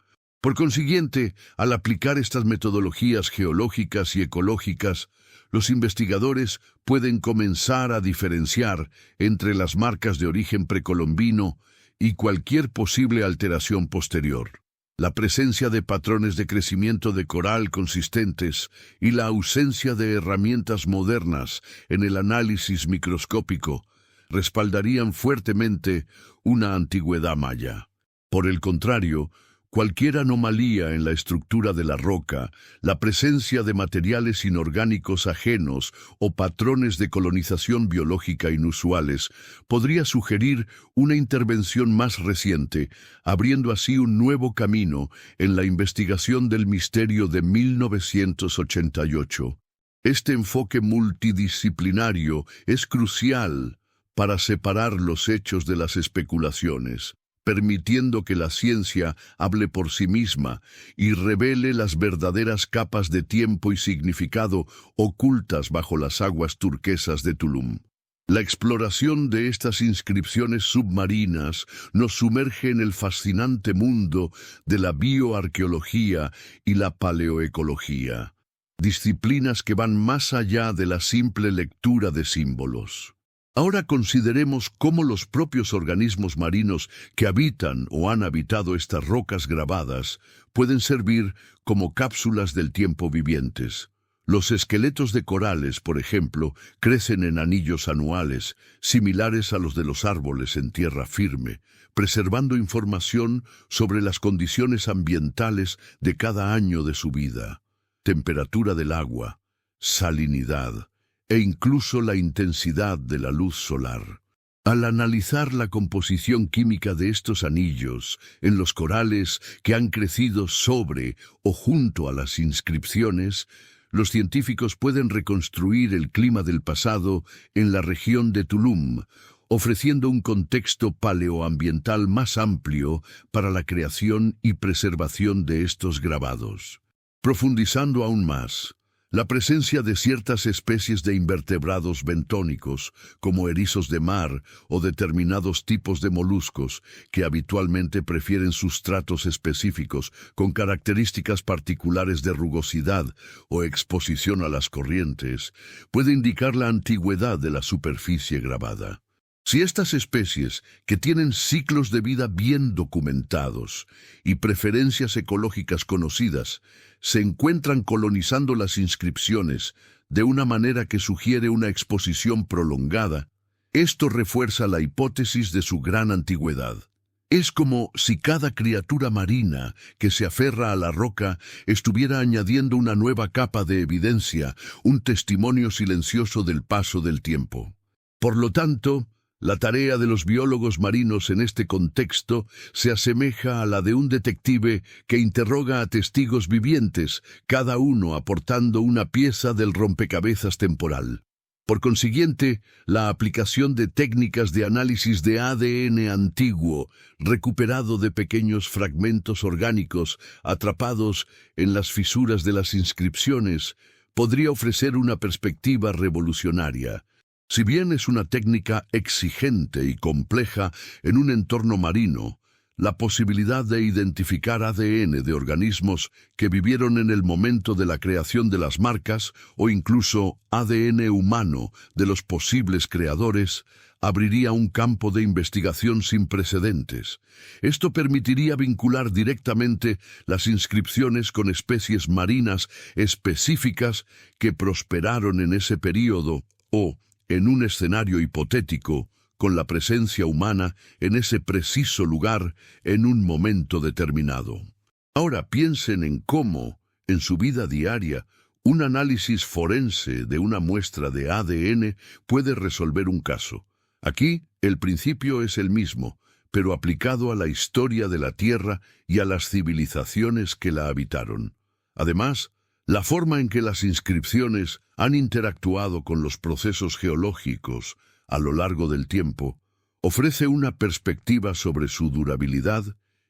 Por consiguiente, al aplicar estas metodologías geológicas y ecológicas, los investigadores pueden comenzar a diferenciar entre las marcas de origen precolombino y cualquier posible alteración posterior. La presencia de patrones de crecimiento de coral consistentes y la ausencia de herramientas modernas en el análisis microscópico respaldarían fuertemente una antigüedad maya. Por el contrario, Cualquier anomalía en la estructura de la roca, la presencia de materiales inorgánicos ajenos o patrones de colonización biológica inusuales podría sugerir una intervención más reciente, abriendo así un nuevo camino en la investigación del misterio de 1988. Este enfoque multidisciplinario es crucial para separar los hechos de las especulaciones, permitiendo que la ciencia hable por sí misma y revele las verdaderas capas de tiempo y significado ocultas bajo las aguas turquesas de Tulum. La exploración de estas inscripciones submarinas nos sumerge en el fascinante mundo de la bioarqueología y la paleoecología, disciplinas que van más allá de la simple lectura de símbolos. Ahora consideremos cómo los propios organismos marinos que habitan o han habitado estas rocas grabadas pueden servir como cápsulas del tiempo vivientes. Los esqueletos de corales, por ejemplo, crecen en anillos anuales, similares a los de los árboles en tierra firme, preservando información sobre las condiciones ambientales de cada año de su vida, temperatura del agua, salinidad, e incluso la intensidad de la luz solar. Al analizar la composición química de estos anillos en los corales que han crecido sobre o junto a las inscripciones, los científicos pueden reconstruir el clima del pasado en la región de Tulum, ofreciendo un contexto paleoambiental más amplio para la creación y preservación de estos grabados. Profundizando aún más, la presencia de ciertas especies de invertebrados bentónicos, como erizos de mar o determinados tipos de moluscos, que habitualmente prefieren sustratos específicos con características particulares de rugosidad o exposición a las corrientes, puede indicar la antigüedad de la superficie grabada. Si estas especies, que tienen ciclos de vida bien documentados y preferencias ecológicas conocidas, se encuentran colonizando las inscripciones de una manera que sugiere una exposición prolongada, esto refuerza la hipótesis de su gran antigüedad. Es como si cada criatura marina que se aferra a la roca estuviera añadiendo una nueva capa de evidencia, un testimonio silencioso del paso del tiempo. Por lo tanto, la tarea de los biólogos marinos en este contexto se asemeja a la de un detective que interroga a testigos vivientes, cada uno aportando una pieza del rompecabezas temporal. Por consiguiente, la aplicación de técnicas de análisis de ADN antiguo, recuperado de pequeños fragmentos orgánicos atrapados en las fisuras de las inscripciones, podría ofrecer una perspectiva revolucionaria. Si bien es una técnica exigente y compleja en un entorno marino, la posibilidad de identificar ADN de organismos que vivieron en el momento de la creación de las marcas o incluso ADN humano de los posibles creadores abriría un campo de investigación sin precedentes. Esto permitiría vincular directamente las inscripciones con especies marinas específicas que prosperaron en ese período o, en un escenario hipotético, con la presencia humana en ese preciso lugar en un momento determinado. Ahora piensen en cómo, en su vida diaria, un análisis forense de una muestra de ADN puede resolver un caso. Aquí, el principio es el mismo, pero aplicado a la historia de la Tierra y a las civilizaciones que la habitaron. Además, la forma en que las inscripciones han interactuado con los procesos geológicos a lo largo del tiempo ofrece una perspectiva sobre su durabilidad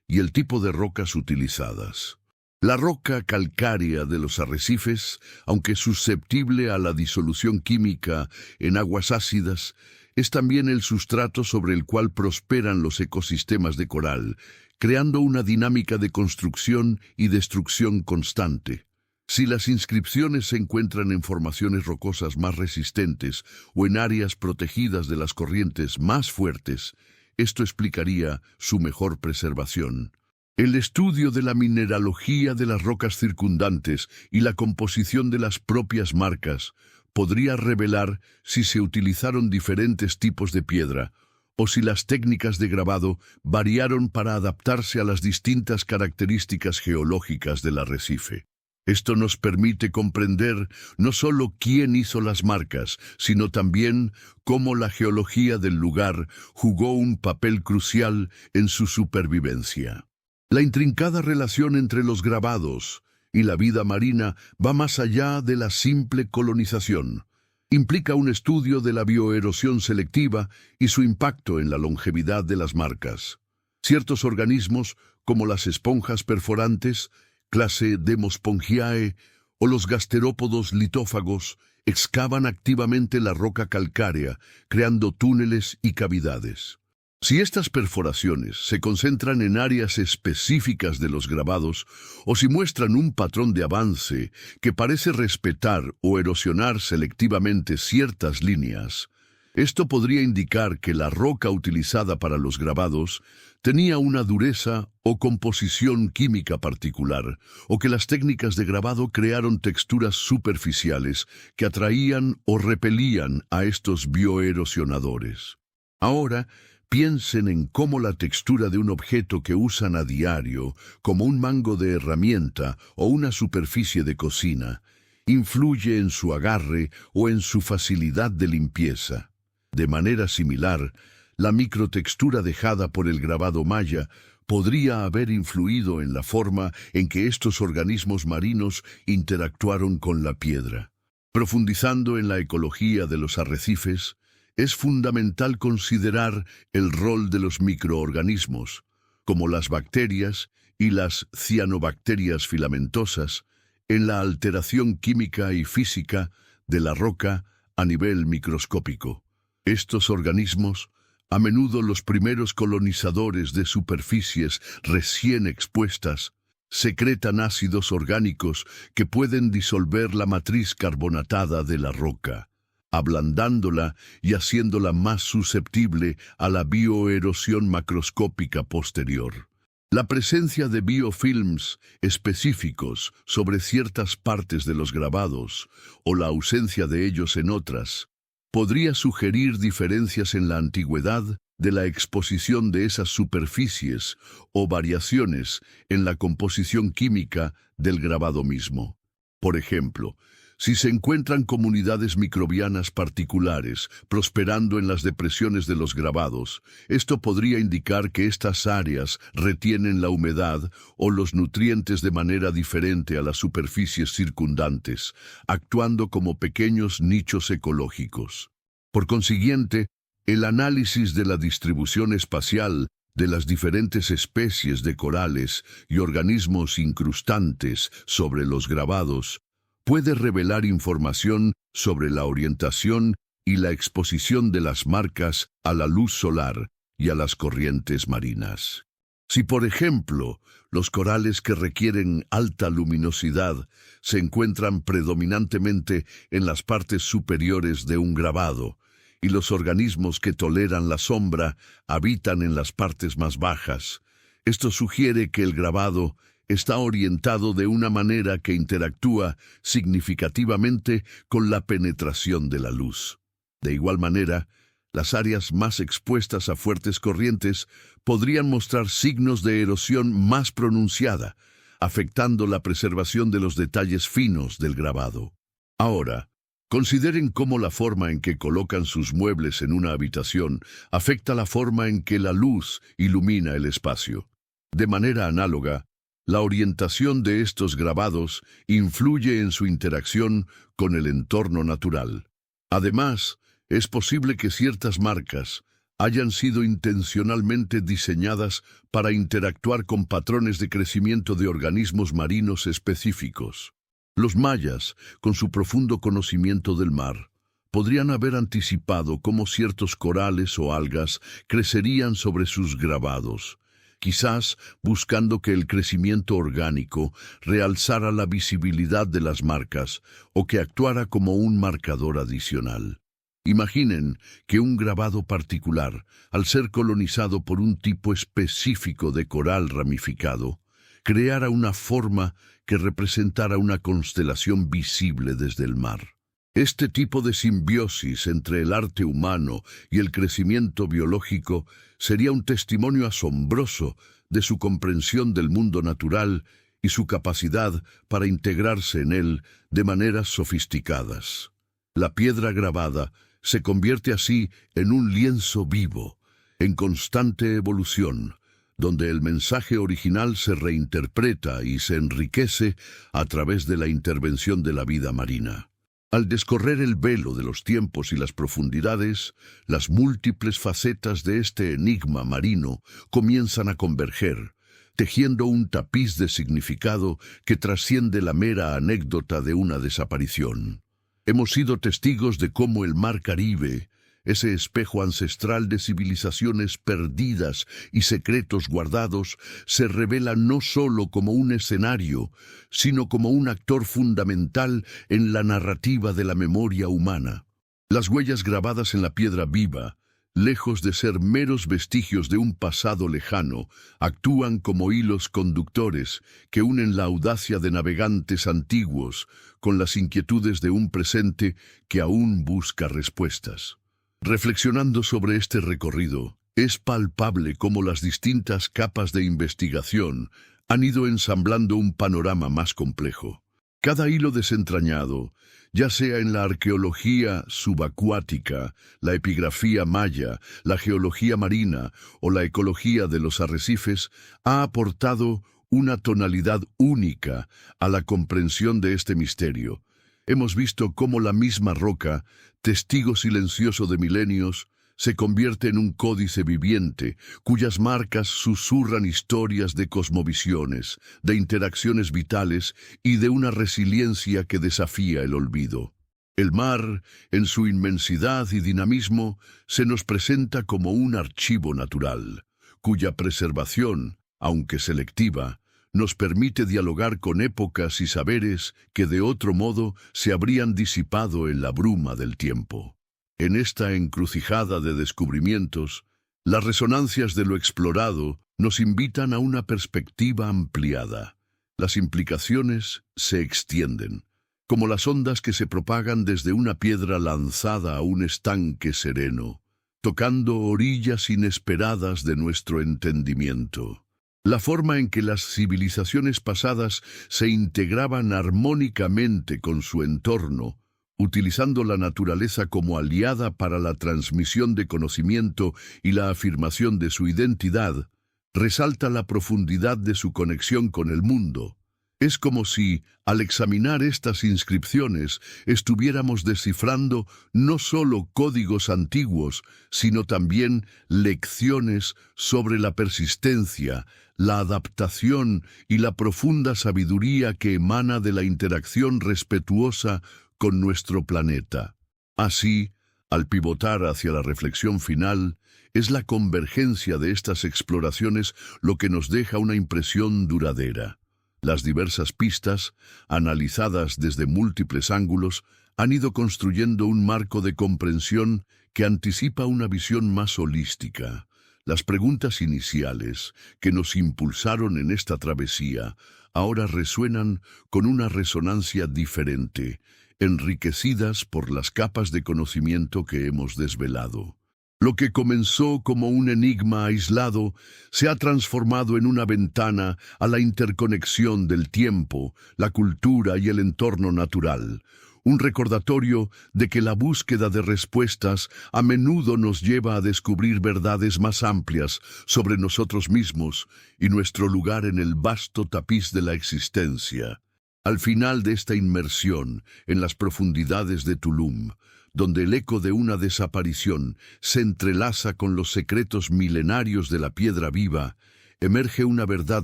y el tipo de rocas utilizadas. La roca calcárea de los arrecifes, aunque susceptible a la disolución química en aguas ácidas, es también el sustrato sobre el cual prosperan los ecosistemas de coral, creando una dinámica de construcción y destrucción constante. Si las inscripciones se encuentran en formaciones rocosas más resistentes o en áreas protegidas de las corrientes más fuertes, esto explicaría su mejor preservación. El estudio de la mineralogía de las rocas circundantes y la composición de las propias marcas podría revelar si se utilizaron diferentes tipos de piedra o si las técnicas de grabado variaron para adaptarse a las distintas características geológicas del arrecife. Esto nos permite comprender no solo quién hizo las marcas, sino también cómo la geología del lugar jugó un papel crucial en su supervivencia. La intrincada relación entre los grabados y la vida marina va más allá de la simple colonización. Implica un estudio de la bioerosión selectiva y su impacto en la longevidad de las marcas. Ciertos organismos, como las esponjas perforantes, clase Demospongiae, o los gasterópodos litófagos, excavan activamente la roca calcárea, creando túneles y cavidades. Si estas perforaciones se concentran en áreas específicas de los grabados, o si muestran un patrón de avance que parece respetar o erosionar selectivamente ciertas líneas, esto podría indicar que la roca utilizada para los grabados tenía una dureza o composición química particular, o que las técnicas de grabado crearon texturas superficiales que atraían o repelían a estos bioerosionadores. Ahora, piensen en cómo la textura de un objeto que usan a diario, como un mango de herramienta o una superficie de cocina, influye en su agarre o en su facilidad de limpieza. De manera similar, la microtextura dejada por el grabado maya podría haber influido en la forma en que estos organismos marinos interactuaron con la piedra. Profundizando en la ecología de los arrecifes, es fundamental considerar el rol de los microorganismos, como las bacterias y las cianobacterias filamentosas, en la alteración química y física de la roca a nivel microscópico. Estos organismos, a menudo los primeros colonizadores de superficies recién expuestas, secretan ácidos orgánicos que pueden disolver la matriz carbonatada de la roca, ablandándola y haciéndola más susceptible a la bioerosión macroscópica posterior. La presencia de biofilms específicos sobre ciertas partes de los grabados, o la ausencia de ellos en otras, podría sugerir diferencias en la antigüedad de la exposición de esas superficies o variaciones en la composición química del grabado mismo. Por ejemplo, si se encuentran comunidades microbianas particulares prosperando en las depresiones de los grabados, esto podría indicar que estas áreas retienen la humedad o los nutrientes de manera diferente a las superficies circundantes, actuando como pequeños nichos ecológicos. Por consiguiente, el análisis de la distribución espacial de las diferentes especies de corales y organismos incrustantes sobre los grabados puede revelar información sobre la orientación y la exposición de las marcas a la luz solar y a las corrientes marinas. Si, por ejemplo, los corales que requieren alta luminosidad se encuentran predominantemente en las partes superiores de un grabado, y los organismos que toleran la sombra habitan en las partes más bajas, esto sugiere que el grabado está orientado de una manera que interactúa significativamente con la penetración de la luz. De igual manera, las áreas más expuestas a fuertes corrientes podrían mostrar signos de erosión más pronunciada, afectando la preservación de los detalles finos del grabado. Ahora, consideren cómo la forma en que colocan sus muebles en una habitación afecta la forma en que la luz ilumina el espacio. De manera análoga, la orientación de estos grabados influye en su interacción con el entorno natural. Además, es posible que ciertas marcas hayan sido intencionalmente diseñadas para interactuar con patrones de crecimiento de organismos marinos específicos. Los mayas, con su profundo conocimiento del mar, podrían haber anticipado cómo ciertos corales o algas crecerían sobre sus grabados, quizás buscando que el crecimiento orgánico realzara la visibilidad de las marcas o que actuara como un marcador adicional. Imaginen que un grabado particular, al ser colonizado por un tipo específico de coral ramificado, creara una forma que representara una constelación visible desde el mar. Este tipo de simbiosis entre el arte humano y el crecimiento biológico sería un testimonio asombroso de su comprensión del mundo natural y su capacidad para integrarse en él de maneras sofisticadas. La piedra grabada se convierte así en un lienzo vivo, en constante evolución, donde el mensaje original se reinterpreta y se enriquece a través de la intervención de la vida marina. Al descorrer el velo de los tiempos y las profundidades, las múltiples facetas de este enigma marino comienzan a converger, tejiendo un tapiz de significado que trasciende la mera anécdota de una desaparición. Hemos sido testigos de cómo el mar Caribe, ese espejo ancestral de civilizaciones perdidas y secretos guardados, se revela no solo como un escenario, sino como un actor fundamental en la narrativa de la memoria humana. Las huellas grabadas en la piedra viva, lejos de ser meros vestigios de un pasado lejano, actúan como hilos conductores que unen la audacia de navegantes antiguos con las inquietudes de un presente que aún busca respuestas. Reflexionando sobre este recorrido, es palpable cómo las distintas capas de investigación han ido ensamblando un panorama más complejo. Cada hilo desentrañado, ya sea en la arqueología subacuática, la epigrafía maya, la geología marina o la ecología de los arrecifes, ha aportado una tonalidad única a la comprensión de este misterio. Hemos visto cómo la misma roca, testigo silencioso de milenios, se convierte en un códice viviente, cuyas marcas susurran historias de cosmovisiones, de interacciones vitales y de una resiliencia que desafía el olvido. El mar, en su inmensidad y dinamismo, se nos presenta como un archivo natural, cuya preservación, aunque selectiva, nos permite dialogar con épocas y saberes que de otro modo se habrían disipado en la bruma del tiempo. En esta encrucijada de descubrimientos, las resonancias de lo explorado nos invitan a una perspectiva ampliada. Las implicaciones se extienden, como las ondas que se propagan desde una piedra lanzada a un estanque sereno, tocando orillas inesperadas de nuestro entendimiento. La forma en que las civilizaciones pasadas se integraban armónicamente con su entorno, utilizando la naturaleza como aliada para la transmisión de conocimiento y la afirmación de su identidad, resalta la profundidad de su conexión con el mundo. Es como si, al examinar estas inscripciones, estuviéramos descifrando no solo códigos antiguos, sino también lecciones sobre la persistencia, la adaptación y la profunda sabiduría que emana de la interacción respetuosa con nuestro planeta. Así, al pivotar hacia la reflexión final, es la convergencia de estas exploraciones lo que nos deja una impresión duradera. Las diversas pistas, analizadas desde múltiples ángulos, han ido construyendo un marco de comprensión que anticipa una visión más holística. Las preguntas iniciales que nos impulsaron en esta travesía ahora resuenan con una resonancia diferente, enriquecidas por las capas de conocimiento que hemos desvelado. Lo que comenzó como un enigma aislado se ha transformado en una ventana a la interconexión del tiempo, la cultura y el entorno natural. Un recordatorio de que la búsqueda de respuestas a menudo nos lleva a descubrir verdades más amplias sobre nosotros mismos y nuestro lugar en el vasto tapiz de la existencia. Al final de esta inmersión en las profundidades de Tulum, donde el eco de una desaparición se entrelaza con los secretos milenarios de la piedra viva, emerge una verdad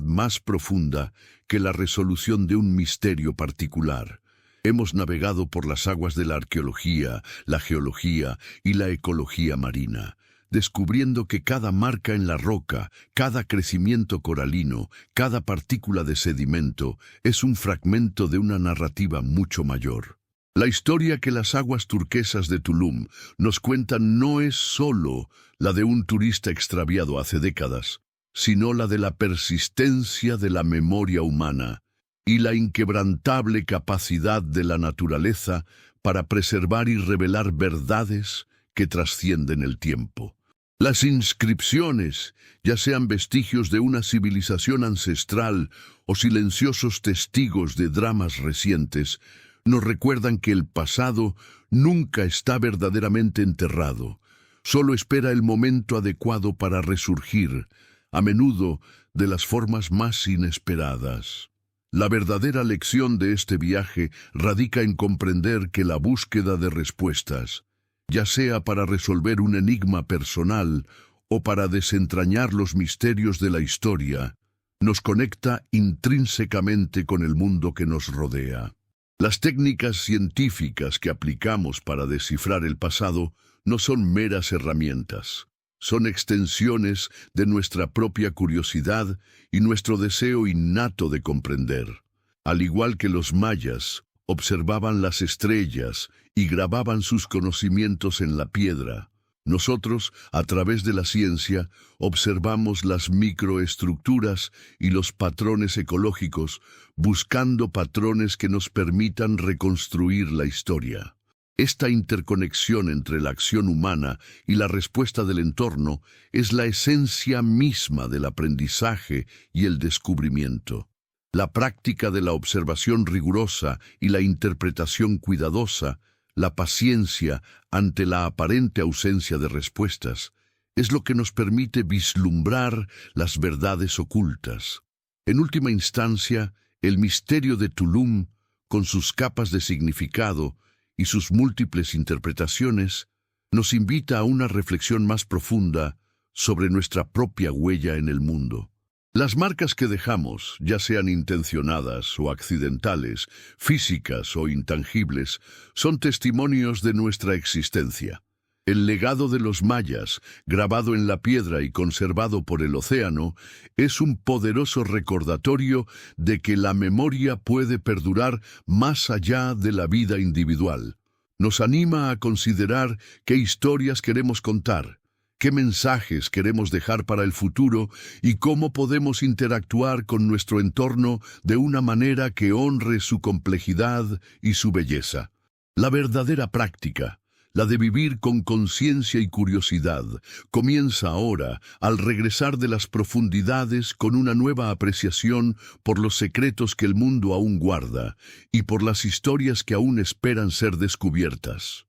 más profunda que la resolución de un misterio particular. Hemos navegado por las aguas de la arqueología, la geología y la ecología marina, descubriendo que cada marca en la roca, cada crecimiento coralino, cada partícula de sedimento es un fragmento de una narrativa mucho mayor. La historia que las aguas turquesas de Tulum nos cuentan no es solo la de un turista extraviado hace décadas, sino la de la persistencia de la memoria humana, y la inquebrantable capacidad de la naturaleza para preservar y revelar verdades que trascienden el tiempo. Las inscripciones, ya sean vestigios de una civilización ancestral o silenciosos testigos de dramas recientes, nos recuerdan que el pasado nunca está verdaderamente enterrado, solo espera el momento adecuado para resurgir, a menudo de las formas más inesperadas. La verdadera lección de este viaje radica en comprender que la búsqueda de respuestas, ya sea para resolver un enigma personal o para desentrañar los misterios de la historia, nos conecta intrínsecamente con el mundo que nos rodea. Las técnicas científicas que aplicamos para descifrar el pasado no son meras herramientas, son extensiones de nuestra propia curiosidad y nuestro deseo innato de comprender. Al igual que los mayas, observaban las estrellas y grababan sus conocimientos en la piedra. Nosotros, a través de la ciencia, observamos las microestructuras y los patrones ecológicos, buscando patrones que nos permitan reconstruir la historia. Esta interconexión entre la acción humana y la respuesta del entorno es la esencia misma del aprendizaje y el descubrimiento. La práctica de la observación rigurosa y la interpretación cuidadosa, la paciencia ante la aparente ausencia de respuestas, es lo que nos permite vislumbrar las verdades ocultas. En última instancia, el misterio de Tulum, con sus capas de significado y sus múltiples interpretaciones, nos invita a una reflexión más profunda sobre nuestra propia huella en el mundo. Las marcas que dejamos, ya sean intencionadas o accidentales, físicas o intangibles, son testimonios de nuestra existencia. El legado de los mayas, grabado en la piedra y conservado por el océano, es un poderoso recordatorio de que la memoria puede perdurar más allá de la vida individual. Nos anima a considerar qué historias queremos contar, qué mensajes queremos dejar para el futuro y cómo podemos interactuar con nuestro entorno de una manera que honre su complejidad y su belleza. La verdadera práctica, la de vivir con conciencia y curiosidad, comienza ahora al regresar de las profundidades con una nueva apreciación por los secretos que el mundo aún guarda y por las historias que aún esperan ser descubiertas.